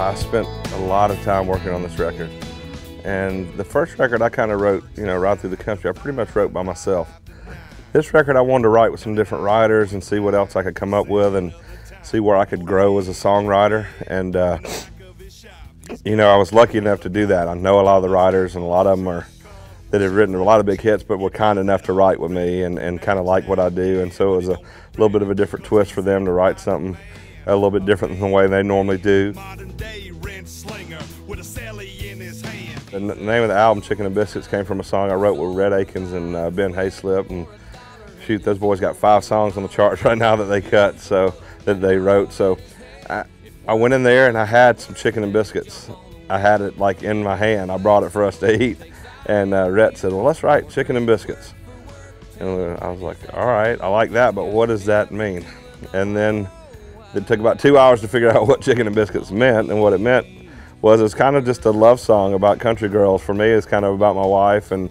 I spent a lot of time working on this record. And the first record I kind of wrote, right through the country, I pretty much wrote by myself. This record I wanted to write with some different writers and see what else I could come up with and see where I could grow as a songwriter. And, I was lucky enough to do that. I know a lot of the writers, and a lot of them that have written a lot of big hits, but were kind enough to write with me and kind of like what I do. And so it was a little bit of a different twist for them to write something a little bit different than the way they normally do. The name of the album, Chicken and Biscuits, came from a song I wrote with Red Akins and Ben Hayslip. And shoot, those boys got 5 songs on the charts right now that they cut, that they wrote. So I went in there and I had some chicken and biscuits. I had it like in my hand. I brought it for us to eat. And Rhett said, well, let's write chicken and biscuits. And I was like, all right, I like that, but what does that mean? And then it took about 2 hours to figure out what chicken and biscuits meant, and what it meant was it's kind of just a love song about country girls. For me, it's kind of about my wife and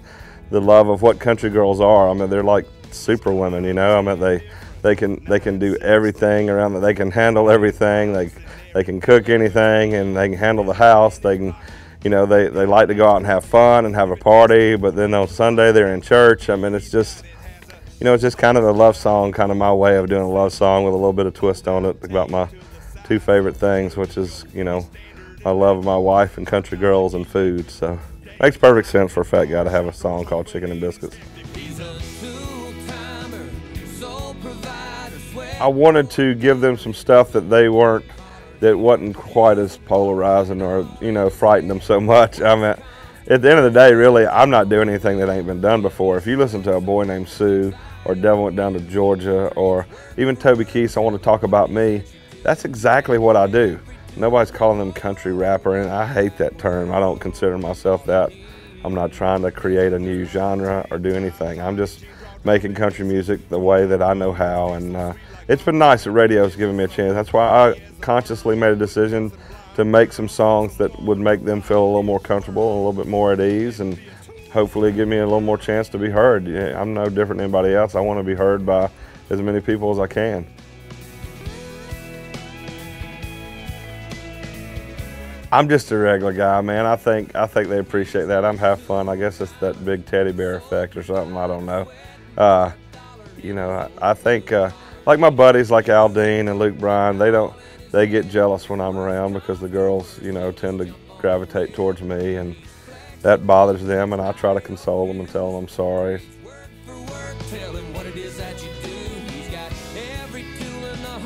the love of what country girls are. I mean, they're like super women, I mean, they can do everything around that. They can handle everything. They can cook anything, and they can handle the house. They can, they like to go out and have fun and have a party. But then on Sunday they're in church. I mean, it's just, it's just kind of a love song, kind of my way of doing a love song with a little bit of twist on it about my 2 favorite things, which is, I love my wife and country girls and food. So it makes perfect sense for a fat guy to have a song called Chicken and Biscuits. I wanted to give them some stuff that that wasn't quite as polarizing or, frighten them so much. I mean, at the end of the day, really, I'm not doing anything that ain't been done before. If you listen to A Boy Named Sue, or Devil Went Down to Georgia, or even Toby Keith's I Want to Talk About Me, that's exactly what I do. Nobody's calling them country rapper, and I hate that term. I don't consider myself that. I'm not trying to create a new genre or do anything. I'm just making country music the way that I know how, and it's been nice that radio's given me a chance. That's why I consciously made a decision to make some songs that would make them feel a little more comfortable and a little bit more at ease, and hopefully give me a little more chance to be heard. Yeah, I'm no different than anybody else. I want to be heard by as many people as I can. I'm just a regular guy, man. I think they appreciate that. I'm have fun. I guess it's that big teddy bear effect or something. I don't know. I think like my buddies like Al Dean and Luke Bryan, they get jealous when I'm around because the girls, tend to gravitate towards me, and that bothers them, and I try to console them and tell them I'm sorry.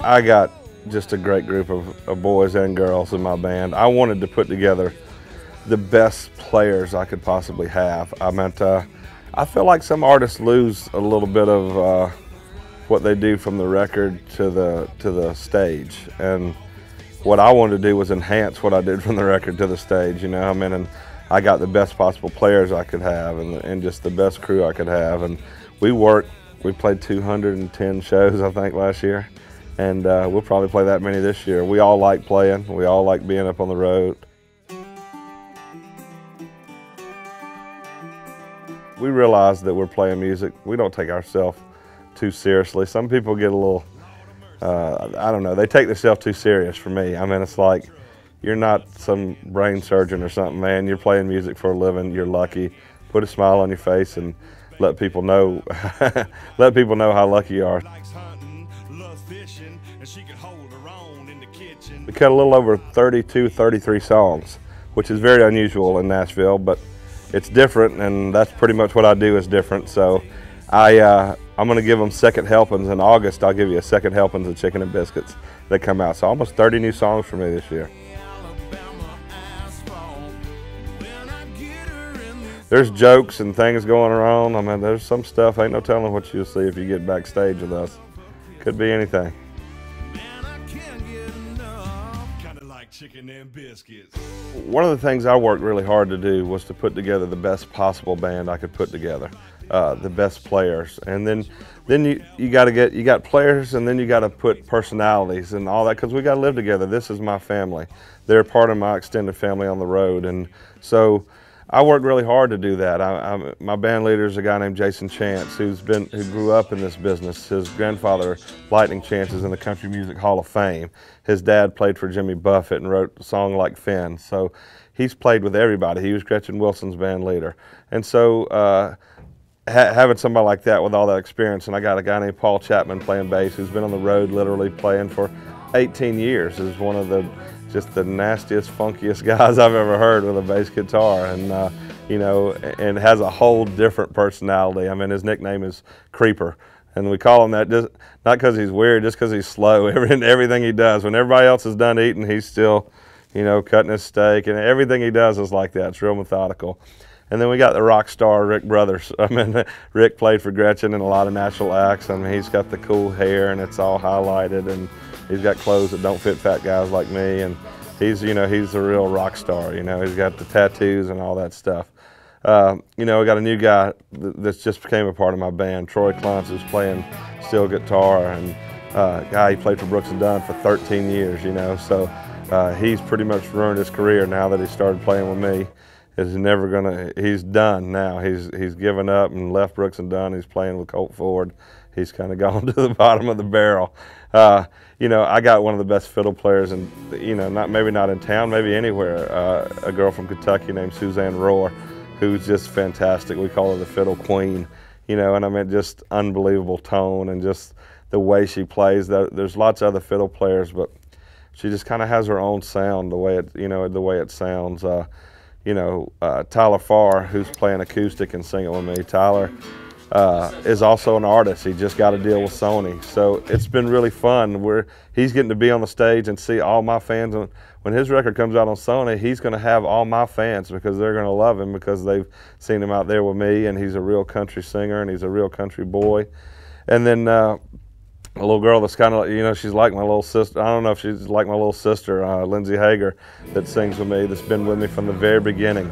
I got just a great group of boys and girls in my band. I wanted to put together the best players I could possibly have. I feel like some artists lose a little bit of what they do from the record to the stage, and what I wanted to do was enhance what I did from the record to the stage. And I got the best possible players I could have, and just the best crew I could have. And we played 210 shows, I think, last year. And we'll probably play that many this year. We all like playing. We all like being up on the road. We realize that we're playing music. We don't take ourselves too seriously. Some people get a little, I don't know, they take themselves too serious for me. I mean, it's like, you're not some brain surgeon or something, man. You're playing music for a living. You're lucky. Put a smile on your face and let people know, let people know how lucky you are. We cut a little over 32, 33 songs, which is very unusual in Nashville, but it's different, and that's pretty much what I do is different. So I'm going to give them second helpings. In August, I'll give you a second helpings of Chicken and Biscuits that come out. So almost 30 new songs for me this year. There's jokes and things going around. I mean, there's some stuff, ain't no telling what you'll see if you get backstage with us. Could be anything. Chicken and biscuits. One of the things I worked really hard to do was to put together the best possible band I could put together, the best players, and then you got players, and then you got to put personalities and all that, because we got to live together. This is my family. They're part of my extended family on the road, and so I worked really hard to do that. My band leader is a guy named Jason Chance, who grew up in this business. His grandfather, Lightning Chance, is in the Country Music Hall of Fame. His dad played for Jimmy Buffett and wrote a song like Finn. So he's played with everybody. He was Gretchen Wilson's band leader. And so having somebody like that with all that experience, and I got a guy named Paul Chapman playing bass, who's been on the road literally playing for 18 years, is one of just the nastiest, funkiest guys I've ever heard with a bass guitar, and you know, and has a whole different personality. I mean, his nickname is Creeper, and we call him that just not because he's weird, just because he's slow. Everything he does, when everybody else is done eating, he's still, you know, cutting his steak, and everything he does is like that. It's real methodical. And then we got the rock star Rick Brothers. I mean, Rick played for Gretchen in a lot of national acts. I mean, he's got the cool hair and it's all highlighted, and he's got clothes that don't fit fat guys like me. And he's, you know, he's a real rock star. You know, he's got the tattoos and all that stuff. You know, we got a new guy that's just became a part of my band, Troy Cluntz, who's playing steel guitar, and guy, he played for Brooks and Dunn for 13 years. You know, so he's pretty much ruined his career now that he started playing with me. He's done now. He's given up and left Brooks and Dunn. He's playing with Colt Ford. He's kind of gone to the bottom of the barrel. You know, I got one of the best fiddle players, and you know, maybe not in town, maybe anywhere. A girl from Kentucky named Suzanne Rohr, who's just fantastic. We call her the fiddle queen. You know, and I mean, just unbelievable tone and just the way she plays. There's lots of other fiddle players, but she just kind of has her own sound. The way it sounds. You know, Tyler Farr, who's playing acoustic and singing with me. Tyler is also an artist. He just got a deal with Sony. So it's been really fun. He's getting to be on the stage and see all my fans. And when his record comes out on Sony, he's going to have all my fans because they're going to love him because they've seen him out there with me, and he's a real country singer and he's a real country boy. And then a little girl that's kind of, you know, she's like my little sister. I don't know if she's like my little sister, Lindsay Hager, that sings with me, that's been with me from the very beginning.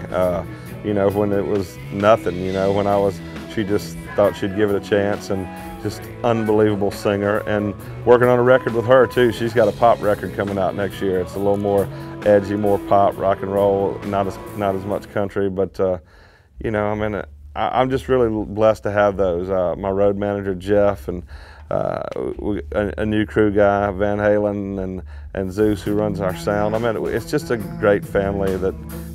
You know, when it was nothing, you know, she just thought she'd give it a chance, and just unbelievable singer, and working on a record with her too. She's got a pop record coming out next year. It's a little more edgy, more pop, rock and roll, not as much country, but you know, I mean, I'm just really blessed to have those. My road manager, Jeff, and a new crew guy, Van Halen, and Zeus, who runs our sound. I mean, it's just a great family,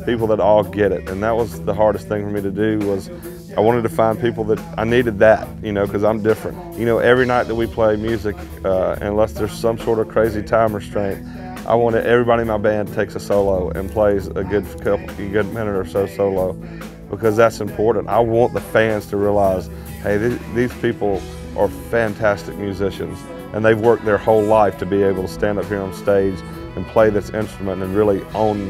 people that all get it. And that was the hardest thing for me to do, was I wanted to find people that I needed that, you know, because I'm different. You know, every night that we play music, unless there's some sort of crazy time restraint, I want everybody in my band takes a solo and plays a good minute or so solo, because that's important. I want the fans to realize, hey, these people are fantastic musicians, and they've worked their whole life to be able to stand up here on stage and play this instrument and really own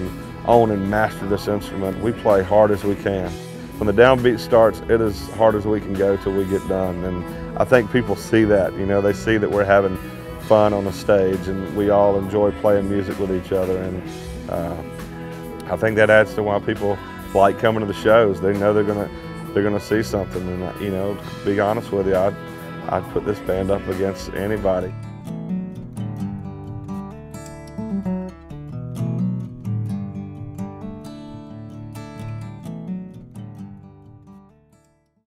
and master this instrument. We play hard as we can. When the downbeat starts, it is as hard as we can go till we get done, and I think people see that. You know, they see that we're having fun on the stage, and we all enjoy playing music with each other, and I think that adds to why people like coming to the shows. They know they're gonna see something, and you know, to be honest with you, I'd put this band up against anybody.